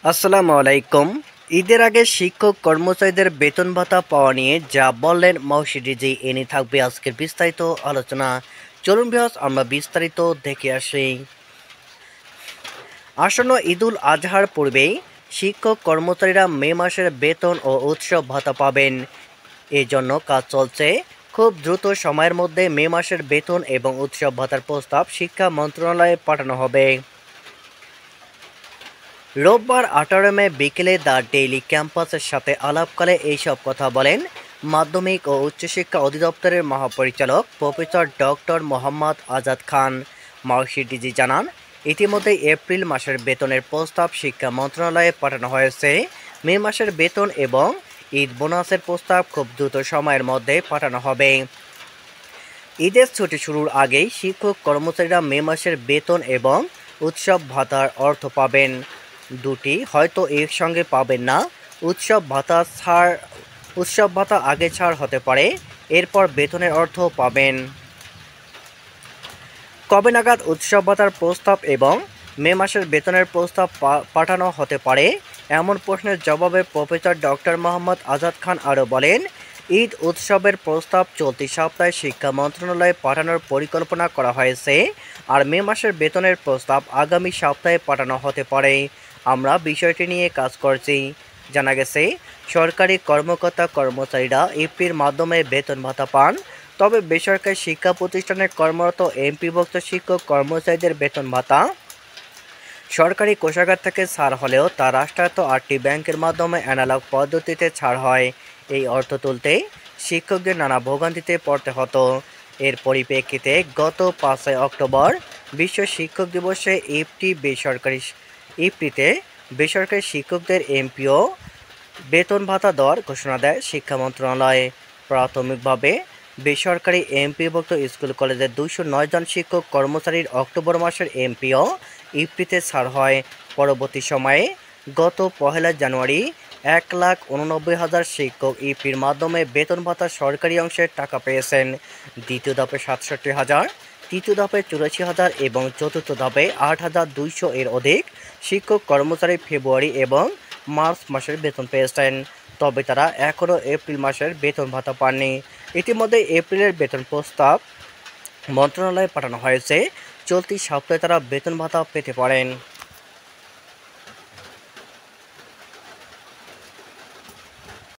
আসসালামু আলাইকুম। ঈদের আগে শিক্ষক কর্মচারীদের বেতন ভাতা পাওয়া নিয়ে যা বললেন মহসিন রিজি, এ নিয়ে থাকবে আজকের বিস্তারিত আলোচনা। চলুন ভিউয়ার্স, আমরা বিস্তারিত দেখে আসি। আসন্ন ঈদুল আজহার পূর্বেই শিক্ষক কর্মচারীরা মে মাসের বেতন ও উৎসব ভাতা পাবেন। এই জন্য কাজ চলছে। খুব দ্রুত সময়ের মধ্যে মে মাসের বেতন এবং উৎসব ভাতার প্রস্তাব শিক্ষা মন্ত্রণালয়ে পাঠানো হবে। রোববার 18 মে বিকেলে দ্য ডেইলি ক্যাম্পাসের সাথে আলাপকালে এইসব কথা বলেন মাধ্যমিক ও উচ্চশিক্ষা অধিদপ্তরের মহাপরিচালক প্রফেসর ডক্টর মোহাম্মদ আজাদ খান। মহসিন রিজি জানান, ইতিমধ্যে এপ্রিল মাসের বেতনের প্রস্তাব শিক্ষা মন্ত্রণালয়ে পাঠানো হয়েছে। মে মাসের বেতন এবং ঈদ বোনাসের প্রস্তাব খুব দ্রুত সময়ের মধ্যে পাঠানো হবে। ঈদের ছুটি শুরুর আগেই শিক্ষক কর্মচারীরা মে মাসের বেতন এবং উৎসব ভাতার অর্থ পাবেন। দুটি হয়তো একসঙ্গে পাবেন না। উৎসব ভাতা আগে ছাড় হতে পারে, এরপর বেতনের অর্থ পাবেন। কবে নাগাদ উৎসব ভাতার প্রস্তাব এবং মে মাসের বেতনের প্রস্তাব পাঠানো হতে পারে, এমন প্রশ্নের জবাবে প্রফেসর ডক্টর মোহাম্মদ আজাদ খান আরও বলেন, ঈদ উৎসবের প্রস্তাব চলতি সপ্তাহে শিক্ষা মন্ত্রণালয়ে পাঠানোর পরিকল্পনা করা হয়েছে, আর মে মাসের বেতনের প্রস্তাব আগামী সপ্তাহে পাঠানো হতে পারে। আমরা বিষয়টি নিয়ে কাজ করছি। জানা গেছে, সরকারি কর্মকর্তা কর্মচারীরা ইপির মাধ্যমে বেতন ভাতা পান, তবে বেসরকারি শিক্ষা প্রতিষ্ঠানে কর্মরত এমপিভুক্ত শিক্ষক কর্মচারীদের বেতন ভাতা সরকারি কোষাগার থেকে ছাড় হলেও তা রাষ্ট্রায়ত্ত 8টি ব্যাংকের মাধ্যমে অ্যানালগ পদ্ধতিতে ছাড় হয়। এই অর্থ তুলতে শিক্ষকদের নানা ভোগান্তিতে পড়তে হতো। এর পরিপ্রেক্ষিতে গত 5 অক্টোবর বিশ্ব শিক্ষক দিবসে ইফটিতে বেসরকারি শিক্ষকদের এমপিও বেতন ভাতা দেওয়ার ঘোষণা দেয় শিক্ষা মন্ত্রণালয়। প্রাথমিকভাবে বেসরকারি এমপিভুক্ত স্কুল কলেজের 209 জন শিক্ষক কর্মচারীর অক্টোবর মাসের এমপিও ইফটিতে ছাড় হয়। পরবর্তী সময়ে গত 1 জানুয়ারি 1,89,000 শিক্ষক ইফটির মাধ্যমে বেতন ভাতা সরকারি অংশের টাকা পেয়েছেন। দ্বিতীয় ধাপে 67,000, তৃতীয় ধাপে 84,000 এবং চতুর্থ ধাপে 8,200 এর অধিক শিক্ষক কর্মচারী ফেব্রুয়ারি এবং মার্চ মাসের বেতন পেয়েছেন, তবে তারা এখনও এপ্রিল মাসের বেতন ভাতা পাননি। ইতিমধ্যে এপ্রিলের বেতন প্রস্তাব মন্ত্রণালয়ে পাঠানো হয়েছে। চলতি সপ্তাহে তারা বেতন ভাতা পেতে পারেন।